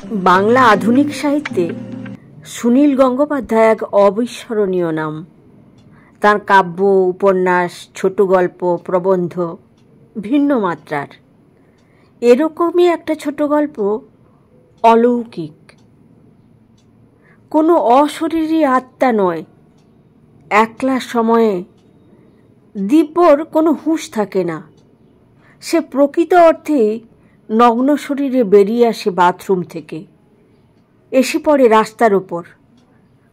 বাংলা আধুনিক সাহিত্যে সুনীল গঙ্গোপাধ্যায় এক অবিস্মরণীয় নাম। তার কাব্য, উপন্যাস, ছোট গল্প, প্রবন্ধ ভিন্ন মাত্রার। এরকমই একটা ছোট গল্প অলৌকিক। কোনো অশরীরী আত্মা নয়। একলা সময়ে দিব্যর কোনো হুঁশ থাকে না। সে প্রকৃত অর্থে নগ্ন শরীরে বেরিয়ে আসে বাথরুম থেকে, এসে পড়ে রাস্তার ওপর,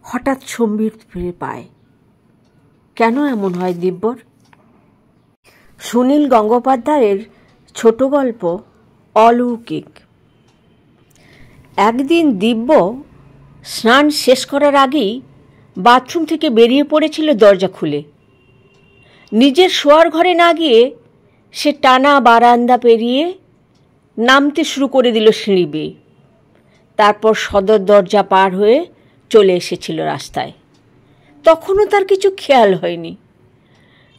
হঠাৎ সম্বিত ফিরে পায়। কেন এমন হয় দিব্যর? সুনীল গঙ্গোপাধ্যায়ের ছোট গল্প অলৌকিক। একদিন দিব্য স্নান শেষ করার আগেই বাথরুম থেকে বেরিয়ে পড়েছিল দরজা খুলে। নিজের শোয়ার ঘরে না গিয়ে সে টানা বারান্দা পেরিয়ে নামতে শুরু করে দিল সিঁড়ি বেয়ে। তারপর সদর দরজা পার হয়ে চলে এসেছিল রাস্তায়। তখনও তার কিছু খেয়াল হয়নি।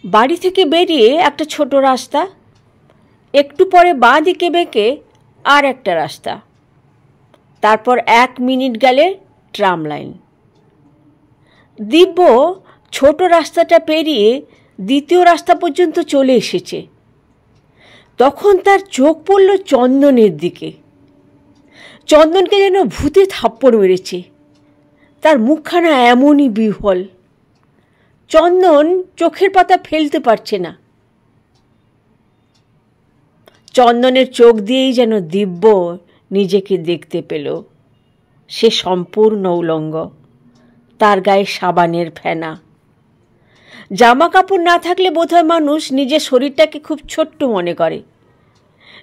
বাড়ি থেকে বেরিয়ে একটা ছোট রাস্তা, একটু পরে বাঁ দিকে বেঁকে আর একটা রাস্তা, তারপর 1 মিনিট গেলে ট্রাম লাইন। দিব্য ছোট রাস্তাটা পেরিয়ে দ্বিতীয় রাস্তা পর্যন্ত চলে এসেছে। তখন তার চোখ পড়ল চন্দনের দিকে। চন্দনকে যেন ভূতে থাপ্পড় মেরেছে। তার মুখখানা এমনই বিহ্বল। চন্দন চোখের পাতা ফেলতে পারছে না। চন্দনের চোখ দিয়েই যেন দিব্য নিজেকে দেখতে পেল। সে সম্পূর্ণ উলঙ্গ, তার গায়ে সাবানের ফেনা। জামা কাপড় না থাকলে বোধহয় মানুষ নিজের শরীরটাকে খুব ছোট্ট মনে করে।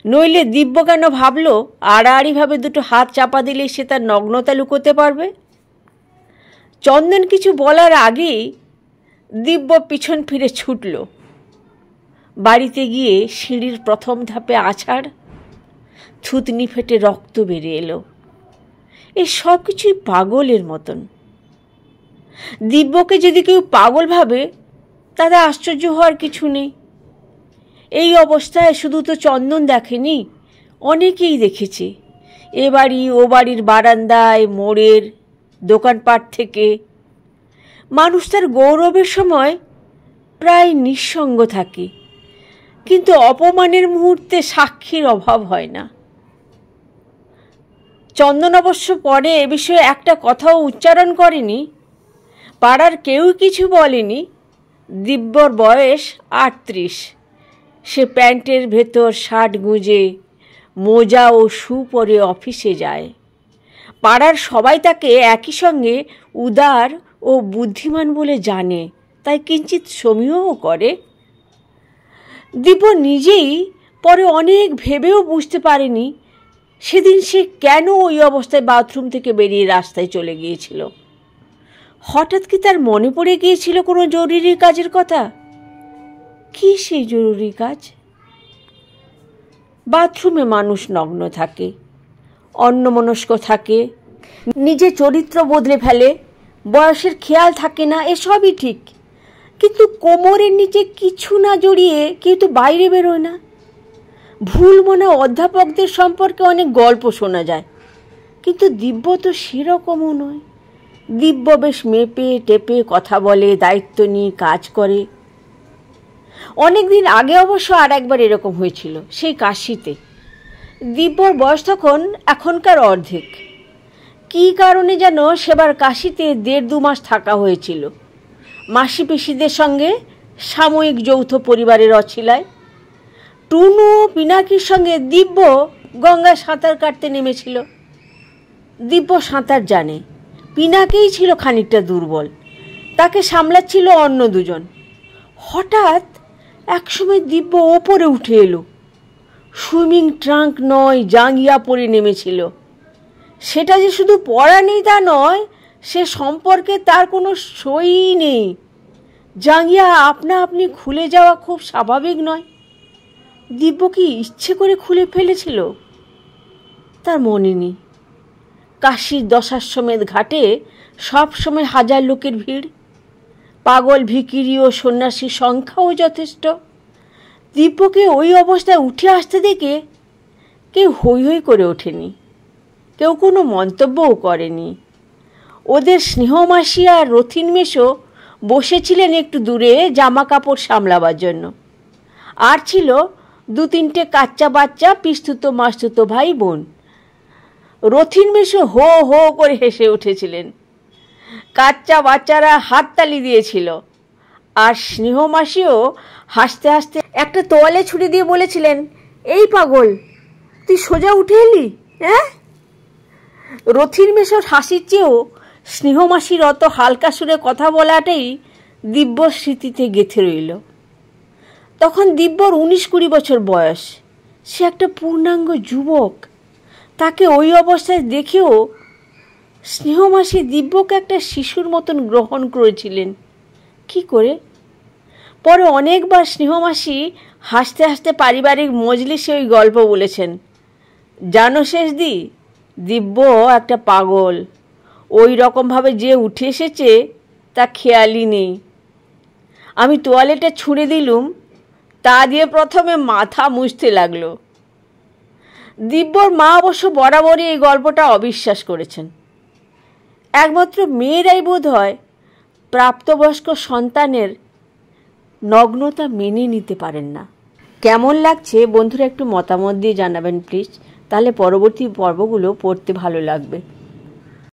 নইলে দিব্য কেন ভাবল আড়াআড়িভাবে দুটো হাত চাপা দিলেই সে তার নগ্নতা লুকোতে পারবে? চন্দন কিছু বলার আগেই দিব্য পিছন ফিরে ছুটল। বাড়িতে গিয়ে সিঁড়ির প্রথম ধাপে আছাড়, থুতনি ফেটে রক্ত বেরিয়ে এলো। এই সব কিছুই পাগলের মতন। দিব্যকে যদি কেউ পাগল ভাবে তাতে আশ্চর্য হওয়ার কিছু নেই। এই অবস্থায় শুধু তো চন্দন দেখেনি, অনেকেই দেখেছে। এ বাড়ি ও বাড়ির বারান্দায়, মোড়ের, দোকানপাট থেকে। মানুষ তার গৌরবের সময় প্রায় নিঃসঙ্গ থাকে, কিন্তু অপমানের মুহূর্তে সাক্ষীর অভাব হয় না। চন্দন অবশ্য পরে এ বিষয়ে একটা কথাও উচ্চারণ করেনি। পাড়ার কেউ কিছু বলেনি। দিব্যর বয়স 38। সে প্যান্টের ভেতর শার্ট গুঁজে, মোজা ও শু পরে অফিসে যায়। পাড়ার সবাই তাকে একই সঙ্গে উদার ও বুদ্ধিমান বলে জানে, তাই কিঞ্চিৎ সমীহও করে। দিব্য নিজেই পরে অনেক ভেবেও বুঝতে পারেনি সেদিন সে কেন ওই অবস্থায় বাথরুম থেকে বেরিয়ে রাস্তায় চলে গিয়েছিল। হঠাৎ কি তার মনে পড়ে গিয়েছিল কোনো জরুরি কাজের কথা? কি সেই জরুরি কাজ? বাথরুমে মানুষ নগ্ন থাকে, অন্যমনস্ক থাকে, নিজের চরিত্র বদলে ফেলে, বয়সের খেয়াল থাকে না, এসবই ঠিক। কিন্তু কোমরের নিচে কিছু না জড়িয়ে কেউ তো বাইরে বেরোয় না। ভুল মনে অধ্যাপকদের সম্পর্কে অনেক গল্প শোনা যায়, কিন্তু দিব্য তো সেরকমও নয়। দিব্য বেশ মেপে টেপে কথা বলে, দায়িত্ব নিয়ে কাজ করে। অনেকদিন আগে অবশ্য আর একবার এরকম হয়েছিল, সেই কাশিতে। দিব্যর বয়স তখন এখনকার অর্ধেক। কী কারণে যেন সেবার কাশিতে 1.5-2 মাস থাকা হয়েছিল, মাসি পিসিদের সঙ্গে সাময়িক যৌথ পরিবারের অছিলায়। টুনু ও পিনাকির সঙ্গে দিব্য গঙ্গায় সাঁতার কাটতে নেমেছিল। দিব্য সাঁতার জানে, পিনাকিই ছিল খানিকটা দুর্বল, তাকে সামলাচ্ছিল অন্য দুজন। হঠাৎ একসময় দিব্য ওপরে উঠে এলো। সুইমিং ট্রাঙ্ক নয়, জাঙ্গিয়া পরে নেমেছিল। সেটা যে শুধু পরা নেই তা নয়, সে সম্পর্কে তার কোনো সই নেই। জাঙ্গিয়া আপনা আপনি খুলে যাওয়া খুব স্বাভাবিক নয়। দিব্য কি ইচ্ছে করে খুলে ফেলেছিল? তার মনে নেই। কাশীর দশাশ্বমেধ ঘাটে সব সময় হাজার লোকের ভিড়। পাগল, ভিখিরি ও সন্ন্যাসীর সংখ্যাও যথেষ্ট। দিব্যকে ওই অবস্থায় উঠে আসতে দেখে কেউ হৈ হৈ করে ওঠেনি। কেউ কোনো মন্তব্যও করেনি। ওদের স্নেহমাসি আর রথিন মেশো বসেছিলেন একটু দূরে জামা কাপড় সামলাবার জন্য। আর ছিল 2-3টে কাচ্চা বাচ্চা পিস্তুত মাস্তুত ভাই বোন। রথিন মেশো হো হো করে হেসে উঠেছিলেন। কাচ্চা বাচ্চারা হাততালি দিয়েছিল। আর স্নেহমাসিও হাসতে হাসতে একটা তোয়ালে ছুঁড়ে দিয়ে বলেছিলেন, এই পাগল, তুই সোজা উঠে এলি? হ্যাঁ? রথিন মেশোর হাসির চেয়েও স্নেহমাসির অত হালকা সুরে কথা বলাটাই দিব্যর স্মৃতিতে গেঁথে রইল। তখন দিব্যর 19-20 বছর বয়স। সে একটা পূর্ণাঙ্গ যুবক। তাকে ওই অবস্থায় দেখেও স্নেহমাসি দিব্যকে একটা শিশুর মতন গ্রহণ করেছিলেন। কি করে? পরে অনেকবার স্নেহমাসি হাসতে হাসতে পারিবারিক মজলিসে ওই গল্প বলেছেন। জানো শেষদি, দিব্য একটা পাগল। ওই রকমভাবে যে উঠে এসেছে তা খেয়ালই নেই। আমি তোয়ালেটা ছুঁড়ে দিলুম, তা দিয়ে প্রথমে মাথা মুছতে লাগলো। দিব্যর মা অবশ্য বরাবরই এই গল্পটা অবিশ্বাস করেছেন। একমাত্র মেয়েরাই বোধ হয় প্রাপ্তবয়স্ক সন্তানের নগ্নতা মেনে নিতে পারেন না। কেমন লাগছে বন্ধুরা একটু মতামত দিয়ে জানাবেন প্লিজ, তাহলে পরবর্তী পর্বগুলো পড়তে ভালো লাগবে।